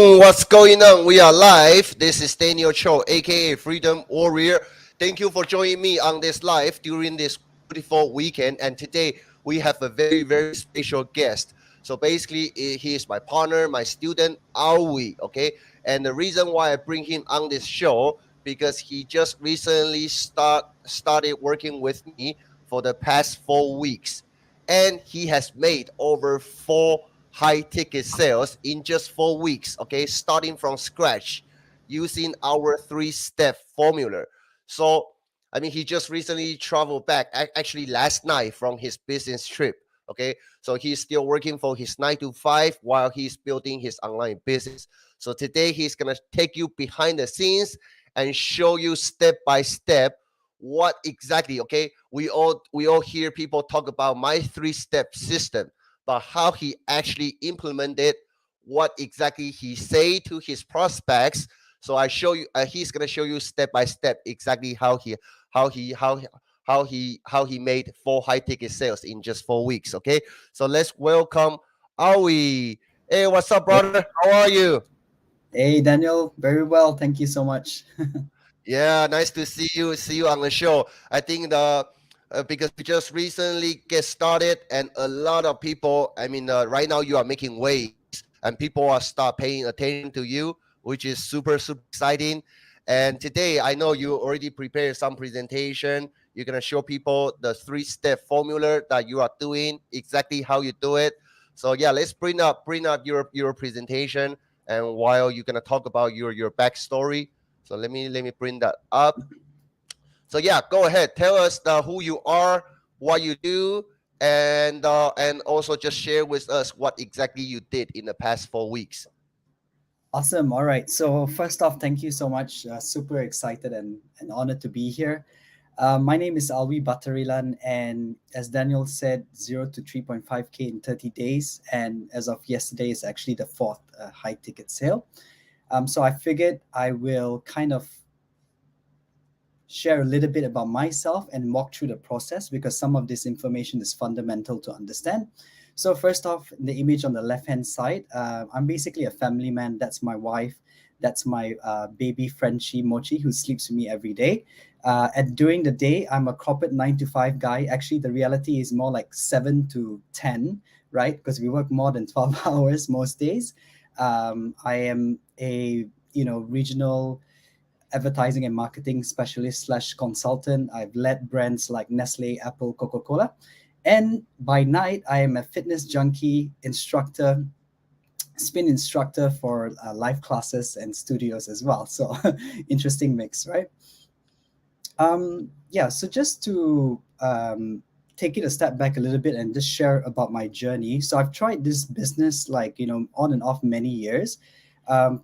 What's going on? We are live. This is Daniel Cho, aka Freedom Warrior. Thank you for joining me on this live during this beautiful weekend. And today we have a very, very special guest. So basically, he is my partner, my student, Alwi. Okay. And the reason why I bring him on this show because he just recently started working with me for the past 4 weeks, and he has made over four high ticket sales in just 4 weeks, okay, starting from scratch using our three-step formula. So, I mean, he just recently traveled back, actually last night from his business trip, okay? So he's still working for his 9 to 5 while he's building his online business. So today he's gonna take you behind the scenes and show you step by step what exactly, okay, we all hear people talk about my three-step system, but how he actually implemented what exactly he say to his prospects. So I show you, he's gonna show you step by step exactly how he how he- how he made four high ticket sales in just 4 weeks. Okay, so let's welcome Awi. Hey, what's up, Hey, brother? How are you? hey, Daniel, very well. Thank you so much. Yeah, nice to see you on the show. I think the because we just recently get started, and a lot of people. I mean, right now you are making waves, and people are start paying attention to you, which is super super exciting. And today, I know you already prepared some presentation. You're gonna show people the three-step formula that you are doing, exactly how you do it. So yeah, let's bring up your presentation, and while you're gonna talk about your backstory. So let me bring that up. So yeah, go ahead. Tell us who you are, what you do, and also just share with us what exactly you did in the past 4 weeks. Awesome. All right. So, first off, thank you so much. Super excited and honored to be here. My name is Alwi Batarilan, and as Daniel said, 0 to 3.5K in 30 days. And as of yesterday, is actually the fourth high ticket sale. So, I figured I will kind of share a little bit about myself and walk through the process because some of this information is fundamental to understand. So, first off, the image on the left hand side, I'm basically a family man. That's my wife. That's my baby Frenchie Mochi who sleeps with me every day. And during the day, I'm a corporate 9 to 5 guy. Actually, the reality is more like 7 to 10, right? Because we work more than 12 hours most days. I am a regional advertising and marketing specialist slash consultant. I've led brands like Nestle, Apple, Coca-Cola. And by night, I am a fitness junkie, instructor, spin instructor for live classes and studios as well. So interesting mix, right? Yeah, so just to take it a step back a little bit and just share about my journey. So I've tried this business like, on and off many years.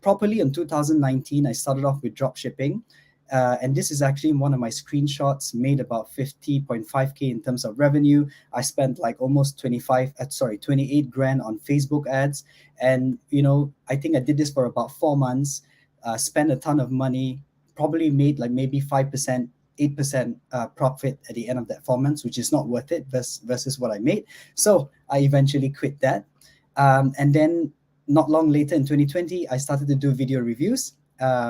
Properly in 2019, I started off with drop shipping. And this is actually one of my screenshots, made about 50.5K in terms of revenue. I spent like almost 28 grand on Facebook ads. And, I think I did this for about 4 months, spent a ton of money, probably made like maybe 5%, 8% profit at the end of that 4 months, which is not worth it versus what I made. So I eventually quit that. And then not long later in 2020, I started to do video reviews.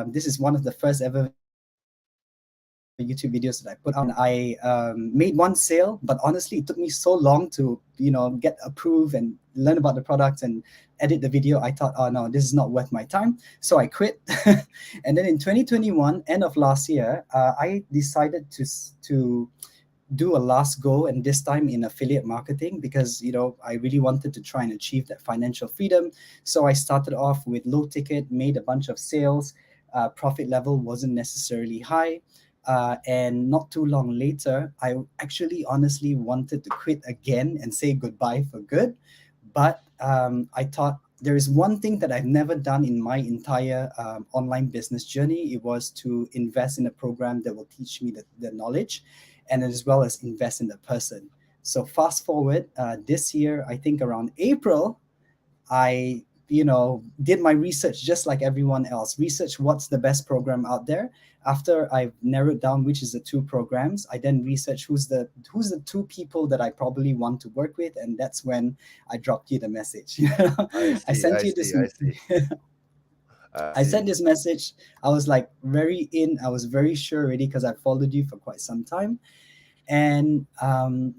This is one of the first ever YouTube videos that I put out, and I made one sale. But honestly, it took me so long to get approved and learn about the products and edit the video. I thought, oh no, this is not worth my time, so I quit. And then in 2021, end of last year, I decided to do a last go, and this time in affiliate marketing, because I really wanted to try and achieve that financial freedom. So I started off with low ticket, made a bunch of sales. Profit level wasn't necessarily high. And not too long later, I actually honestly wanted to quit again and say goodbye for good. But I thought there is one thing that I've never done in my entire online business journey. It was to invest in a program that will teach me the knowledge, and as well as invest in the person. So fast forward this year, I think around April, I did my research just like everyone else. Research what's the best program out there. After I've narrowed down which is the two programs, I then research who's the two people that I probably want to work with, and that's when I dropped you the message. I I see, sent I you see, this. I see. I I sent see. this message. I was like very in. I was very sure already because I followed you for quite some time. And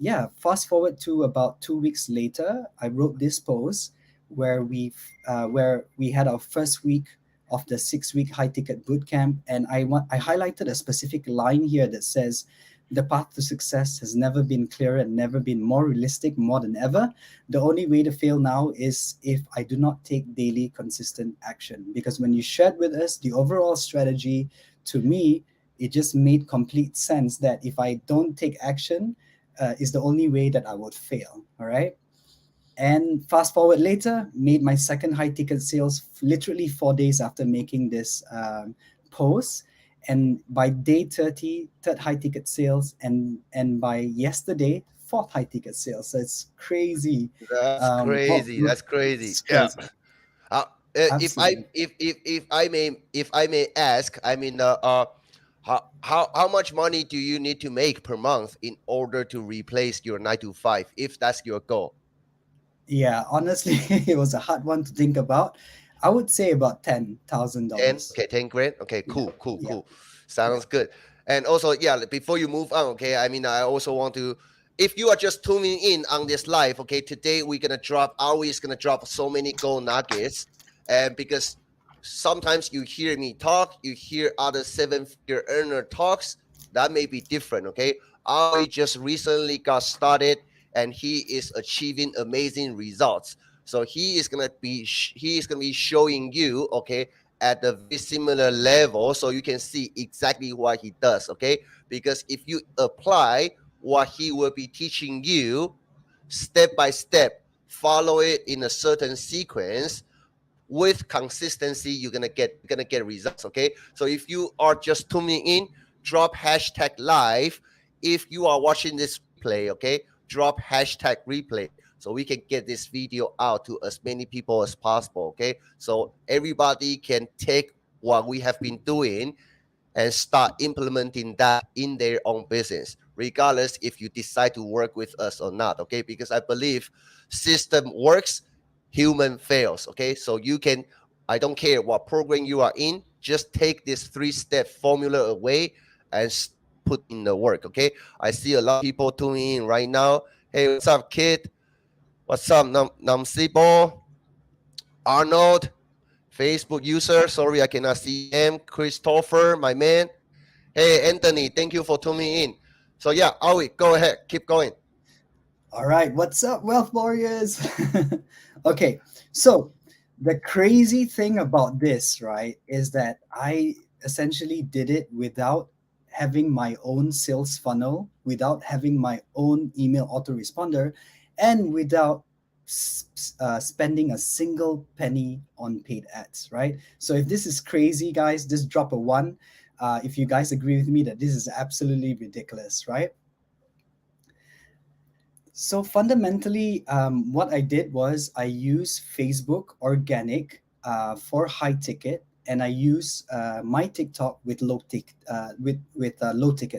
yeah, fast forward to about 2 weeks later, I wrote this post where we had our first week of the 6 week high ticket boot camp, and I highlighted a specific line here that says, "The path to success has never been clearer and never been more realistic more than ever. The only way to fail now is if I do not take daily consistent action." Because when you shared with us the overall strategy, to me it just made complete sense that if I don't take action, is the only way that I would fail. All right. And fast forward later, made my second high ticket sales literally 4 days after making this post. And by day 30, third high ticket sales, and by yesterday, fourth high ticket sales. So it's crazy. That's crazy. That's crazy. It's Yeah. crazy. Uh, Absolutely. if I may ask, I mean, how much money do you need to make per month in order to replace your 9 to 5, if that's your goal? Yeah, honestly, it was a hard one to think about. I would say about Ten. $10,000. Okay, 10 grand. Okay, Yeah, cool, cool, yeah, cool. yeah. Sounds good. And also, yeah, before you move on, okay, I mean, I also want to, if you are just tuning in on this live, okay, today we're gonna drop, always gonna drop so many gold nuggets, and because sometimes you hear me talk, you hear other seven-figure earner talks, that may be different, okay. Alwi just recently got started, and he is achieving amazing results. So he is gonna be showing you, okay, at a very similar level, so you can see exactly what he does, okay? Because if you apply what he will be teaching you step by step, follow it in a certain sequence with consistency, you're gonna get results, okay? So if you are just tuning in, drop hashtag live. If you are watching this replay, okay, drop hashtag replay so we can get this video out to as many people as possible, okay? So everybody can take what we have been doing and start implementing that in their own business, regardless if you decide to work with us or not, okay? Because I believe system works, human fails, okay? So you can, I don't care what program you are in, just take this three-step formula away and put in the work, okay? I see a lot of people tuning in right now. Hey, what's up, kid? What's up, Namsibo? Arnold, Facebook user. Sorry, I cannot see your name. Christopher, my man. Hey, Anthony, thank you for tuning in. So yeah, Awi, go ahead, keep going. All right, what's up, Wealth Warriors? Okay, so the crazy thing about this, right, is that I essentially did it without having my own sales funnel, without having my own email autoresponder, and without spending a single penny on paid ads, right? So if this is crazy, guys, just drop a one. If you guys agree with me that this is absolutely ridiculous, right? So fundamentally, what I did was I used Facebook organic for high ticket, and I use my TikTok with low ticket.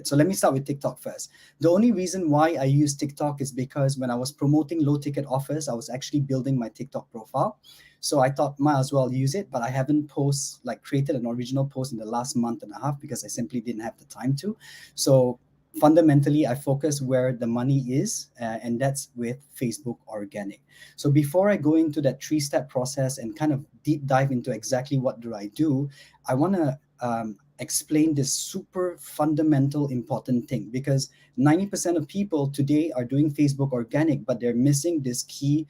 So let me start with TikTok first. The only reason why I use TikTok is because when I was promoting low ticket offers, I was actually building my TikTok profile. So I thought might as well use it, but I haven't created an original post in the last month and a half because I simply didn't have the time to. So fundamentally I focus where the money is, and that's with Facebook organic. So before I go into that three-step process and kind of deep dive into exactly what do I do, I want to explain this super fundamental important thing, because 90% of people today are doing Facebook organic, but they're missing this key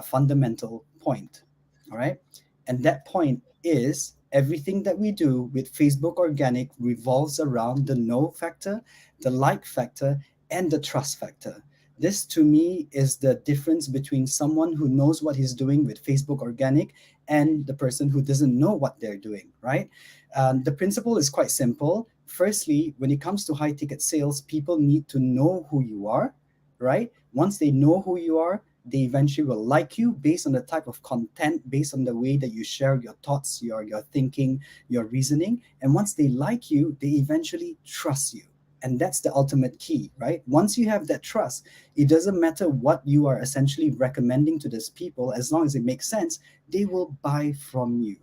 fundamental point. All right. And that point is everything that we do with Facebook organic revolves around the know factor, the like factor, and the trust factor. This to me is the difference between someone who knows what he's doing with Facebook organic and the person who doesn't know what they're doing, right? The principle is quite simple. Firstly, when it comes to high ticket sales, people need to know who you are, right? Once they know who you are, they eventually will like you based on the type of content, based on the way that you share your thoughts, your thinking, your reasoning. And once they like you, they eventually trust you. And that's the ultimate key, right? Once you have that trust, it doesn't matter what you are essentially recommending to these people, as long as it makes sense, they will buy from you.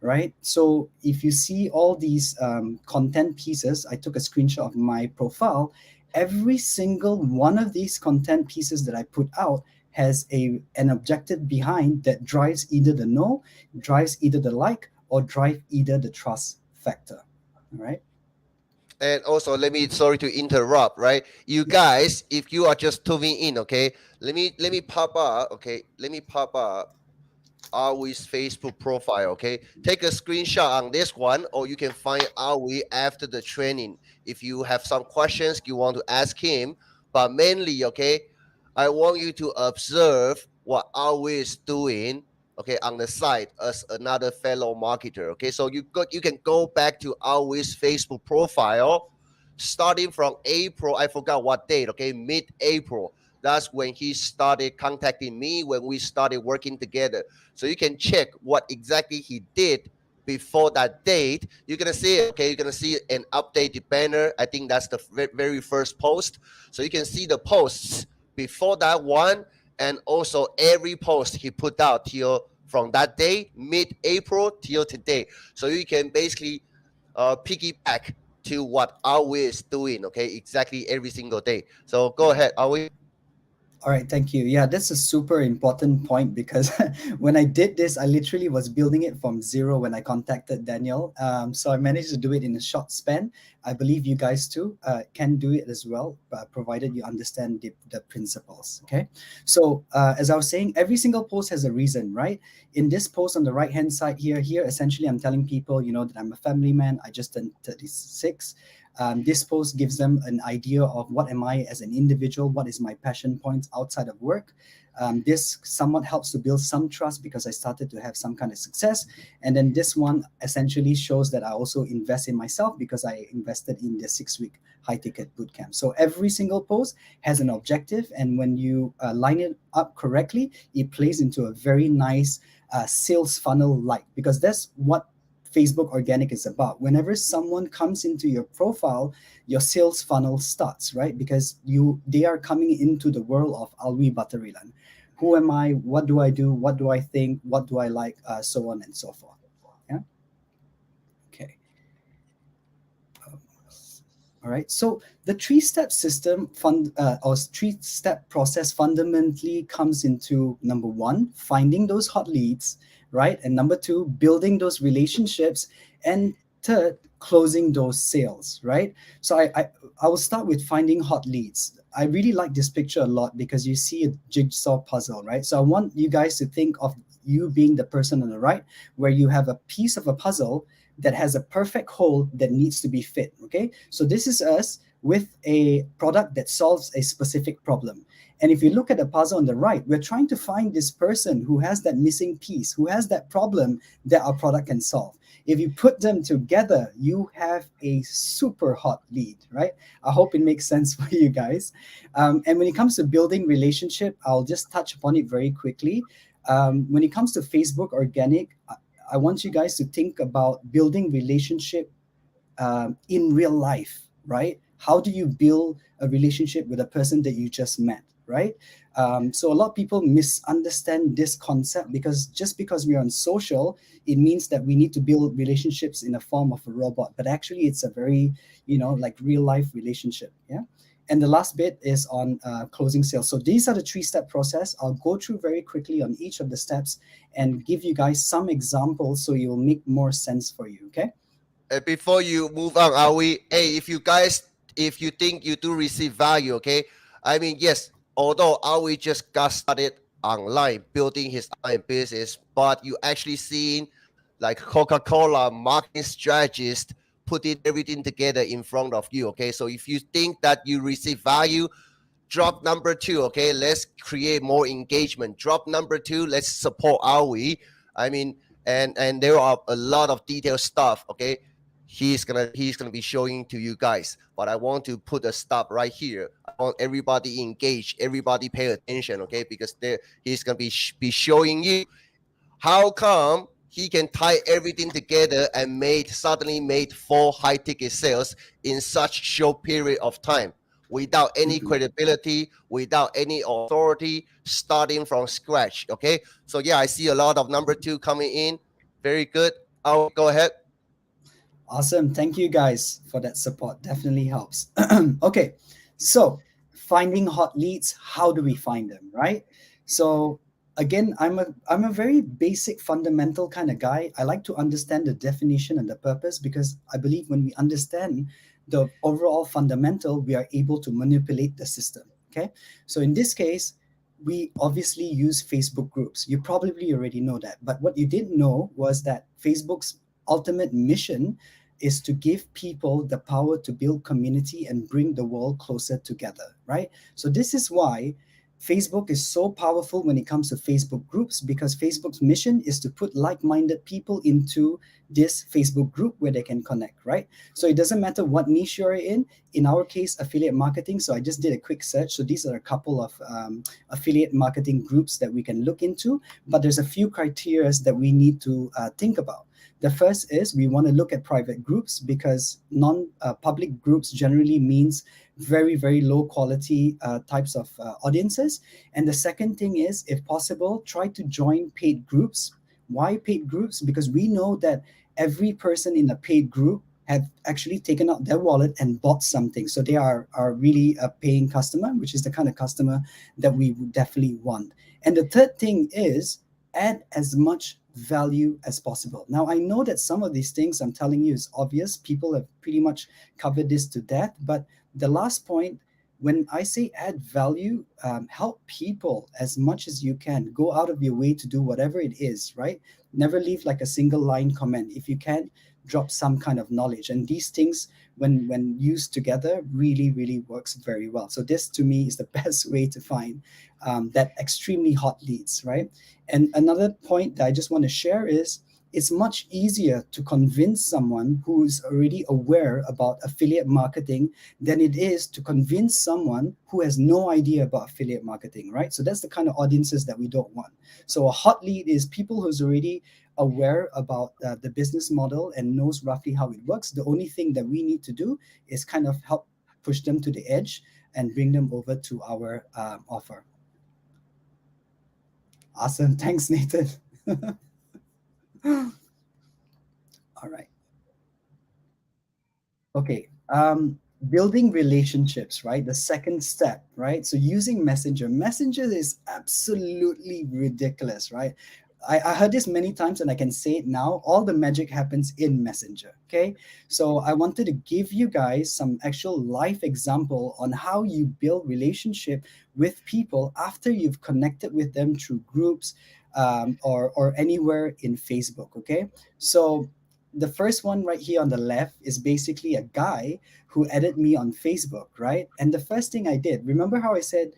right? So if you see all these content pieces, I took a screenshot of my profile. Every single one of these content pieces that I put out has an objective behind that drives either the no, drives either the like, or drive either the trust factor. All right. And also, let me sorry to interrupt, right? You guys, if you are just tuning in, okay, let me pop up, okay, let me pop up Alwi's Facebook profile. Okay, take a screenshot on this one, or you can find Alwi after the training if you have some questions you want to ask him. But mainly, okay, I want you to observe what Alwi is doing. Okay, on the side as another fellow marketer. Okay, so you can go back to Alwi's Facebook profile, starting from April. I forgot what date. Okay, mid-April. That's when he started contacting me, when we started working together. So you can check what exactly he did before that date. You're gonna see it, okay? You're gonna see an updated banner. I think that's the very first post. So you can see the posts before that one, and also every post he put out till from that day, mid-April till today. So you can basically piggyback to what Awi is doing, okay? Exactly every single day. So go ahead, Awi. All right, thank you. Yeah, that's a super important point because when I did this, I literally was building it from zero when I contacted Daniel. So I managed to do it in a short span. I believe you guys too can do it as well, provided you understand the principles. Okay. So as I was saying, every single post has a reason, right? In this post on the right hand side here, essentially I'm telling people, that I'm a family man. I just turned 36. This post gives them an idea of what am I as an individual, what is my passion points outside of work. This somewhat helps to build some trust because I started to have some kind of success. And then this one essentially shows that I also invest in myself because I invested in the 6 week high ticket bootcamp. So every single post has an objective. And when you line it up correctly, it plays into a very nice sales funnel like, because that's what Facebook organic is about. Whenever someone comes into your profile, your sales funnel starts, right? Because they are coming into the world of Alwi Batarilan. Who am I? What do I do? What do I think? What do I like? So on and so forth. Yeah. Okay. All right. So the three-step system or three-step process fundamentally comes into number one, finding those hot leads, right? And number two, building those relationships, and third, closing those sales, right? So I will start with finding hot leads. I really like this picture a lot because you see a jigsaw puzzle, right? So I want you guys to think of you being the person on the right, where you have a piece of a puzzle that has a perfect hole that needs to be fit. Okay, so this is us with a product that solves a specific problem. And if you look at the puzzle on the right, we're trying to find this person who has that missing piece, who has that problem that our product can solve. If you put them together, you have a super hot lead, right? I hope it makes sense for you guys. And when it comes to building relationship, I'll just touch upon it very quickly. When it comes to Facebook organic, I want you guys to think about building relationship in real life, right? How do you build a relationship with a person that you just met, right? So a lot of people misunderstand this concept because just because we're on social, it means that we need to build relationships in a form of a robot. But actually, it's a very, like real life relationship. Yeah. And the last bit is on closing sales. So these are the three-step process. I'll go through very quickly on each of the steps and give you guys some examples so it will make more sense for you. Okay. Before you move on, are we? Hey, if you think you do receive value, okay? I mean, yes. Although Awi just got started online, building his online business, but you actually seeing like Coca-Cola marketing strategist putting everything together in front of you. Okay, so if you think that you receive value, drop number two. Okay, let's create more engagement. Drop number two. Let's support Awi. I mean, and there are a lot of detailed stuff. Okay, he's gonna be showing to you guys. But I want to put a stop right here. I want everybody engaged. Everybody pay attention. Okay, because he's gonna be showing you how come he can tie everything together and suddenly made 4 high ticket sales in such short period of time without any Mhm. credibility, without any authority, starting from scratch. Okay, so yeah, I see a lot of number two coming in. Very good. Alwi, go ahead. Awesome. Thank you guys for that support. Definitely helps. Okay. So, finding hot leads, how do we find them, right? So, again, I'm a very basic fundamental kind of guy. I like to understand the definition and the purpose because I believe when we understand the overall fundamental, we are able to manipulate the system, okay? So, in this case, we obviously use Facebook groups. You probably already know that. But what you didn't know was that Facebook's ultimate mission is to give people the power to build community and bring the world closer together, right? So this is why Facebook is so powerful when it comes to Facebook groups, because Facebook's mission is to put like-minded people into this Facebook group where they can connect, right? So it doesn't matter what niche you're in our case, affiliate marketing. So I just did a quick search. So these are a couple of affiliate marketing groups that we can look into, but there's a few criteria that we need to think about. The first is we want to look at private groups because non-public groups generally means very, very low quality types of audiences. And the second thing is, if possible, try to join paid groups. Why paid groups? Because we know that every person in a paid group have actually taken out their wallet and bought something. So they are really a paying customer, which is the kind of customer that we would definitely want. And the third thing is add as much value as possible. Now, I know that some of these things I'm telling you is obvious. People have pretty much covered this to death. But the last point, when I say add value, help people as much as you can. Go out of your way to do whatever it is, right? Never leave like a single line comment. If you can, drop some kind of knowledge. And these things, when used together, really, really works very well. So this to me is the best way to find that extremely hot leads, right? And another point that I just want to share is it's much easier to convince someone who's already aware about affiliate marketing than it is to convince someone who has no idea about affiliate marketing, right? So that's the kind of audiences that we don't want. So a hot lead is people who's already aware about the business model and knows roughly how it works. The only thing that we need to do is kind of help push them to the edge and bring them over to our offer. Awesome. Thanks, Nathan. All right. Okay. Building relationships, right? The second step, right? So using Messenger. Messenger is absolutely ridiculous, right? I heard this many times and I can say it now. All the magic happens in Messenger. Okay. So I wanted to give you guys some actual life example on how you build relationship with people after you've connected with them through groups or anywhere in Facebook. Okay. So the first one right here on the left is basically a guy who added me on Facebook, right? And the first thing I did, remember how I said,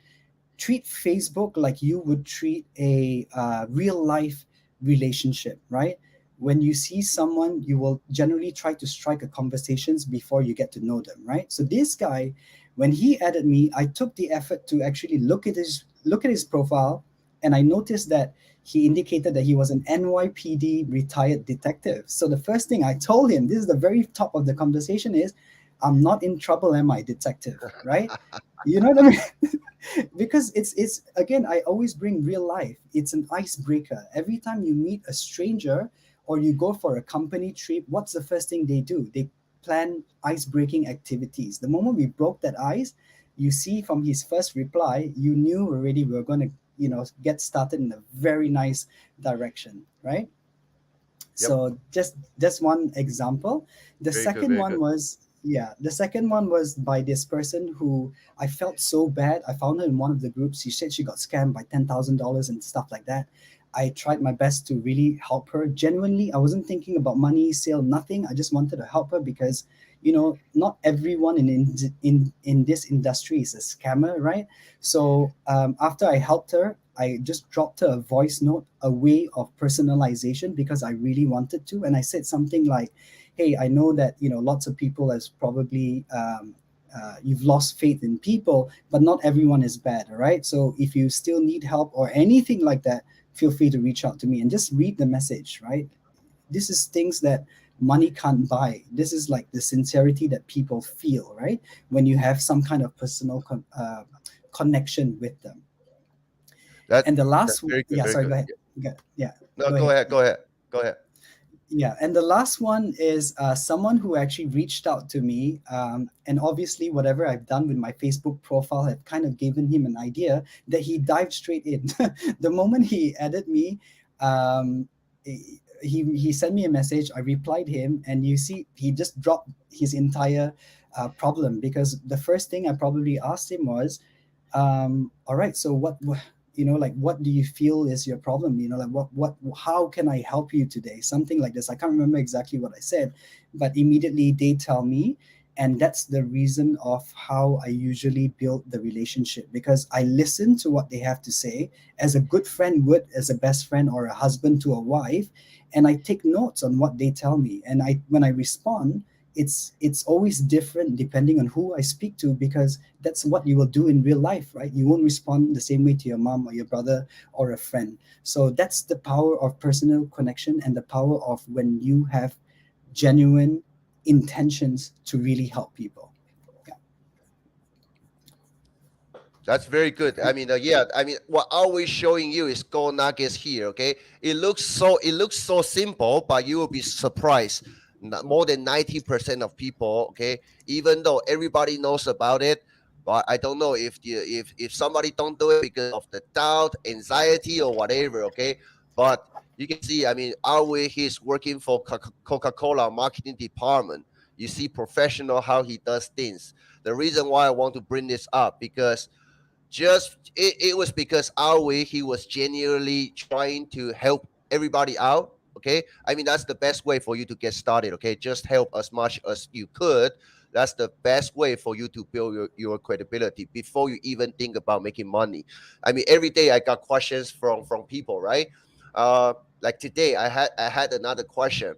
treat Facebook like you would treat a real life relationship, right? When you see someone, you will generally try to strike a conversations before you get to know them, right? So this guy, when he added me, I took the effort to actually look at his profile, and I noticed that he indicated that he was an NYPD retired detective. So the first thing I told him, this is the very top of the conversation, is, "I'm not in trouble, am I, detective?" Right? You know what I mean? Because it's again, I always bring real life. It's an icebreaker. Every time you meet a stranger or you go for a company trip, what's the first thing they do? They plan ice breaking activities. The moment we broke that ice, you see from his first reply, you knew already we were going to, get started in a very nice direction, right? Yep. So just one example. The Very good. second Very one good. was, yeah, the second one was by this person who I felt so bad. I found her in one of the groups. She said she got scammed by $10,000 and stuff like that. I tried my best to really help her. Genuinely, I wasn't thinking about money, sale, nothing. I just wanted to help her because, not everyone in this industry is a scammer, right? So after I helped her, I just dropped her a voice note, a way of personalization, because I really wanted to. And I said something like, "Hey, I know that lots of people has probably you've lost faith in people, but not everyone is bad, all right? So if you still need help or anything like that, feel free to reach out to me," and just read the message, right? This is things that money can't buy. This is like the sincerity that people feel, right? When you have some kind of personal connection with them. That And the that's last, very good. yeah, Very sorry, good. go ahead. Yeah. Yeah, No, go go ahead. ahead. Go ahead. Go ahead. Yeah, and the last one is someone who actually reached out to me, and obviously whatever I've done with my Facebook profile have kind of given him an idea that he dived straight in. The moment he added me, um, he sent me a message. I replied him, and you see, he just dropped his entire problem, because the first thing I probably asked him was, all right, so like, what do you feel is your problem? Like, how can I help you today? Something like this. I can't remember exactly what I said, but immediately they tell me. And that's the reason of how I usually build the relationship, because I listen to what they have to say as a good friend would, as a best friend or a husband to a wife. And I take notes on what they tell me, and when I respond, it's always different depending on who I speak to, because that's what you will do in real life, right? You won't respond the same way to your mom or your brother or a friend. So that's the power of personal connection, and the power of when you have genuine intentions to really help people. Yeah. That's very good. I mean, yeah. I mean, what always showing you is gold nuggets here. Okay, it looks so simple, but you will be surprised. More than 90% of people. Okay, even though everybody knows about it, but I don't know if somebody don't do it because of the doubt, anxiety, or whatever. Okay, but you can see. I mean, Alwi, he's working for Coca-Cola marketing department. You see, professional how he does things. The reason why I want to bring this up because it was because our way he was genuinely trying to help everybody out. Okay, I mean that's the best way for you to get started. Okay, just help as much as you could. That's the best way for you to build your credibility before you even think about making money. I mean every day I got questions from people, right? Like today I had another question.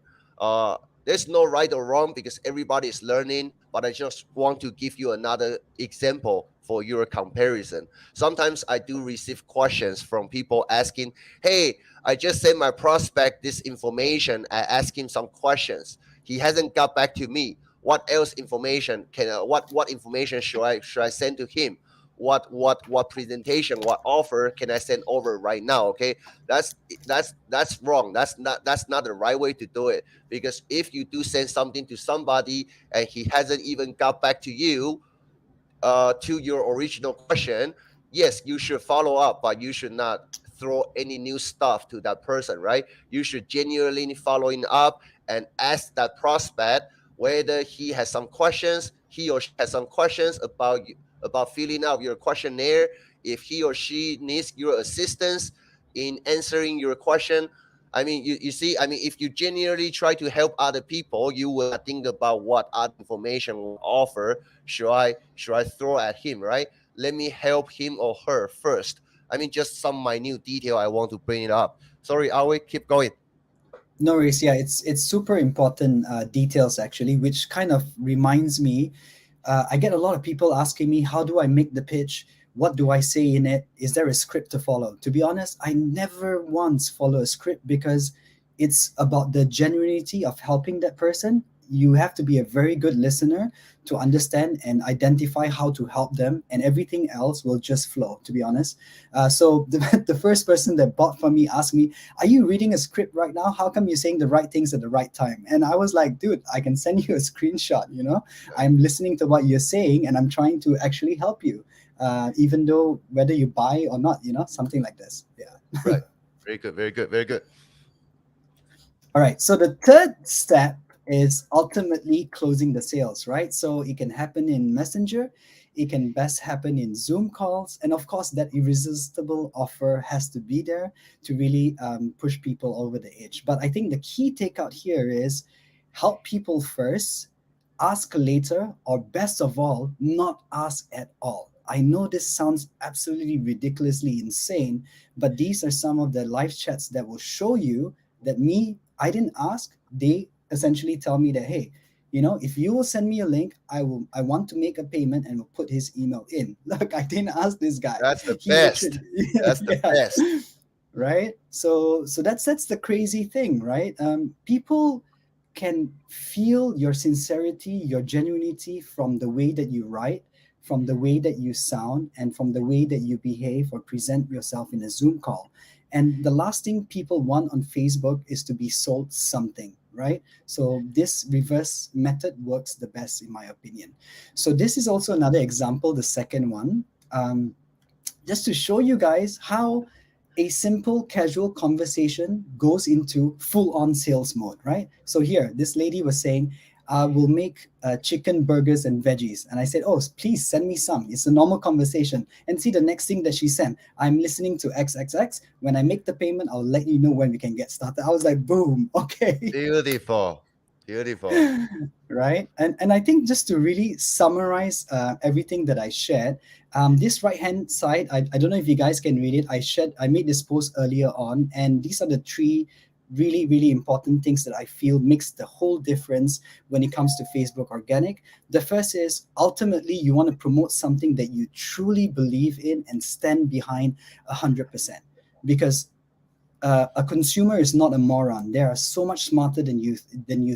There's no right or wrong because everybody is learning, but I just want to give you another example for your comparison. Sometimes I do receive questions from people asking, hey, I just sent my prospect this information. I asked him some questions. He hasn't got back to me. What else information can what information should I send to him? What presentation, what offer can I send over right now? Okay, that's wrong. That's not the right way to do it, because if you do send something to somebody and he hasn't even got back to you, to your original question, yes, you should follow up, but you should not throw any new stuff to that person, right? You should genuinely following up and ask that prospect whether he or she has some questions about about filling out your questionnaire. If he or she needs your assistance in answering your question, I mean, you see, I mean, if you genuinely try to help other people, you will not think about what other information will offer should I throw at him, right? Let me help him or her first. I mean, just some minute detail I want to bring it up. Sorry, Awe, keep going. No worries. Yeah, it's super important details actually, which kind of reminds me. I get a lot of people asking me, how do I make the pitch? What do I say in it? Is there a script to follow? To be honest, I never once follow a script, because it's about the genuinity of helping that person. You have to be a very good listener to understand and identify how to help them, and everything else will just flow, to be honest. So the first person that bought from me asked me, are you reading a script right now? How come you're saying the right things at the right time? And I was like, dude, I can send you a screenshot. I'm listening to what you're saying, and I'm trying to actually help you, even though whether you buy or not, something like this. Yeah. Right. Very good. Very good. Very good. All right. So the third step is ultimately closing the sales, right? So it can happen in Messenger, it can best happen in Zoom calls, and of course, that irresistible offer has to be there to really push people over the edge. But I think the key takeout here is help people first, ask later, or best of all, not ask at all. I know this sounds absolutely ridiculously insane, but these are some of the live chats that will show you that I didn't ask. They essentially tell me that, hey, if you will send me a link, I want to make a payment, and will put his email in. Look, I didn't ask this guy. That's the He best. literally, That's the yeah, best. right. So that's the crazy thing, right? People can feel your sincerity, your genuinity, from the way that you write, from the way that you sound, and from the way that you behave or present yourself in a Zoom call. And the last thing people want on Facebook is to be sold something. right? So this reverse method works the best in my opinion. So this is also another example, the second one. Just to show you guys how a simple casual conversation goes into full on sales mode, right? So here, this lady was saying, we'll make chicken burgers and veggies. And I said, oh, please send me some. It's a normal conversation. And see the next thing that she sent, I'm listening to XXX. When I make the payment, I'll let you know when we can get started. I was like, boom, okay. Beautiful. Beautiful. Right, and I think just to really summarize everything that I shared, this right hand side, I don't know if you guys can read it. I made this post earlier on, and these are the three really important things that I feel makes the whole difference when it comes to Facebook organic. The first is, ultimately you want to promote something that you truly believe in and stand behind 100%, because a consumer is not a moron. They are so much smarter than you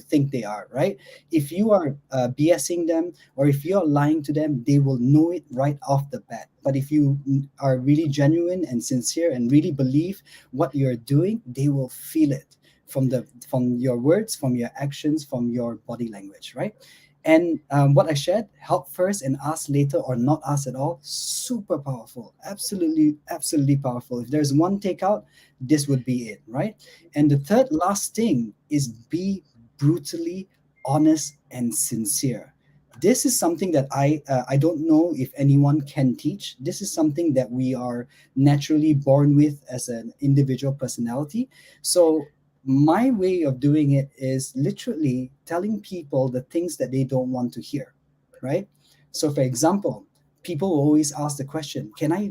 think they are, right? If you are BSing them, or if you are lying to them, they will know it right off the bat. But if you are really genuine and sincere and really believe what you're doing, they will feel it from your words, from your actions, from your body language, right? And what I shared, help first and ask later, or not ask at all, super powerful. Absolutely powerful. If there's one takeout, this would be it, right? And the third last thing is, be brutally honest and sincere. This is something that I don't know if anyone can teach. This is something that we are naturally born with as an individual personality. So my way of doing it is literally telling people the things that they don't want to hear, right? So for example, people will always ask the question, can I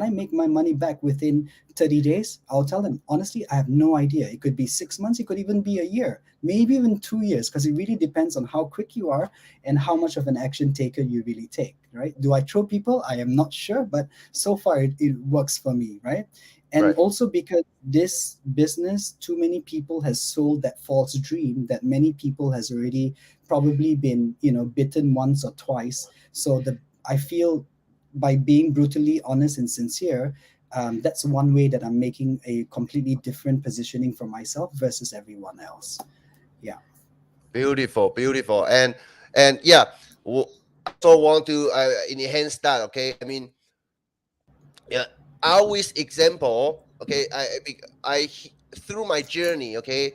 make my money back within 30 days? I'll tell them, honestly, I have no idea. It could be 6 months, it could even be a year, maybe even 2 years, because it really depends on how quick you are and how much of an action taker you really take, right? Do I throw people? I am not sure, but so far it works for me, right? And Right. also because this business, too many people has sold that false dream that many people has already probably been, bitten once or twice. So I feel, by being brutally honest and sincere, that's one way that I'm making a completely different positioning for myself versus everyone else. Yeah. Beautiful. Beautiful. And yeah, I also want to enhance that. Okay. I mean, yeah, I always example. Okay. Through my journey. Okay.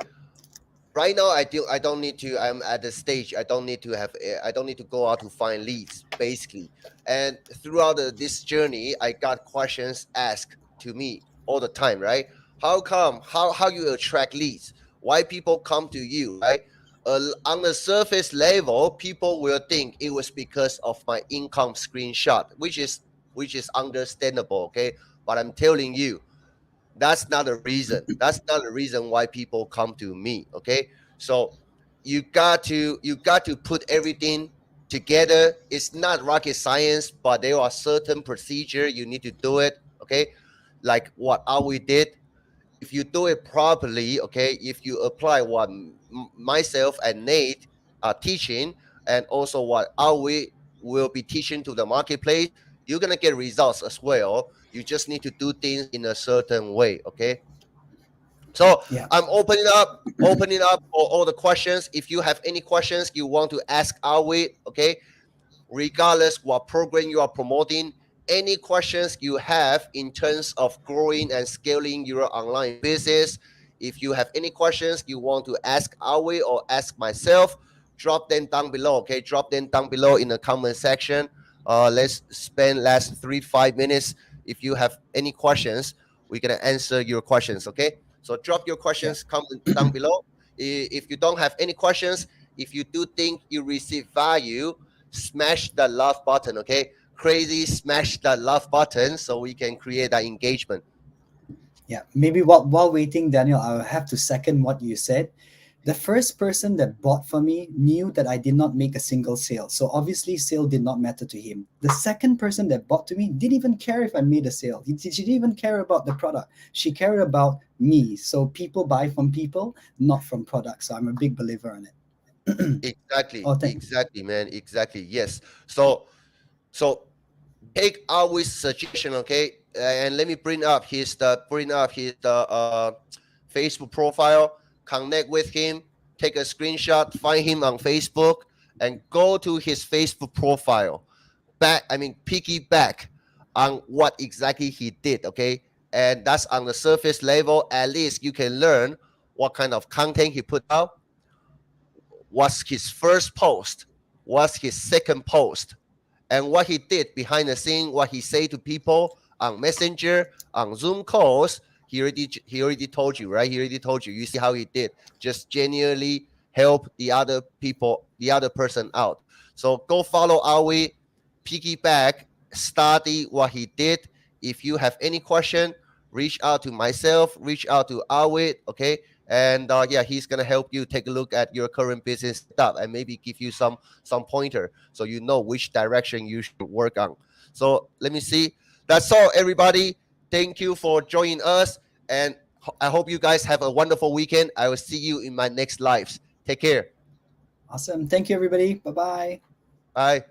Right now I don't need to, I'm at the stage I don't need to have I don't need to go out to find leads basically. And throughout this journey I got questions asked to me all the time, right? How come, how you attract leads, why people come to you, right? On the surface level people will think it was because of my income screenshot, which is understandable, okay? But I'm telling you, that's not a reason. That's not a reason why people come to me. Okay. So you got to put everything together. It's not rocket science, but there are certain procedure you need to do it. Okay. Like what Awi did. If you do it properly, okay, if you apply what myself and Nate are teaching, and also what Awi will be teaching to the marketplace, you're gonna get results as well. You just need to do things in a certain way. Okay. So Yeah. I'm opening up for all the questions. If you have any questions you want to ask Awi, okay, regardless what program you are promoting, any questions you have in terms of growing and scaling your online business, if you have any questions you want to ask Awi or ask myself, drop them down below. Okay, drop them down below in the comment section. Let's spend last 3 5 minutes. If you have any questions, we're gonna answer your questions. Okay, so drop your Yeah. questions, comment down below. If you don't have any questions, if you do think you receive value, smash that love button. Okay, crazy, smash that love button so we can create that engagement. Yeah, maybe while waiting, Daniel, I'll have to second what you said. The first person that bought from me knew that I did not make a single sale. So obviously sale did not matter to him. The second person that bought to me didn't even care if I made a sale. She didn't even care about the product. She cared about me. So people buy from people, not from products. So I'm a big believer in it. Exactly, Oh, thank. exactly, man, exactly. Yes. So take our suggestion. Okay, and let me bring up his Facebook profile. Connect with him. take a screenshot, find him on Facebook, and go to his Facebook profile. Piggyback on what exactly he did, okay? And that's on the surface level. At least you can learn what kind of content he put out, what's his first post, what's his second post, and what he did behind the scene, what he say to people on Messenger, on Zoom calls. He already told you, right? He already told you. You see how he did. Just genuinely help the other people, the other person out. So go follow Alwi, piggyback, study what he did. If you have any question, reach out to myself, reach out to Alwi, okay? And yeah, he's gonna help you take a look at your current business setup and maybe give you some pointer so you know which direction you should work on. So let me see. That's all, everybody. Thank you for joining us, and I hope you guys have a wonderful weekend. I will see you in my next lives. Take care. Awesome. Thank you, everybody. Bye bye. Bye.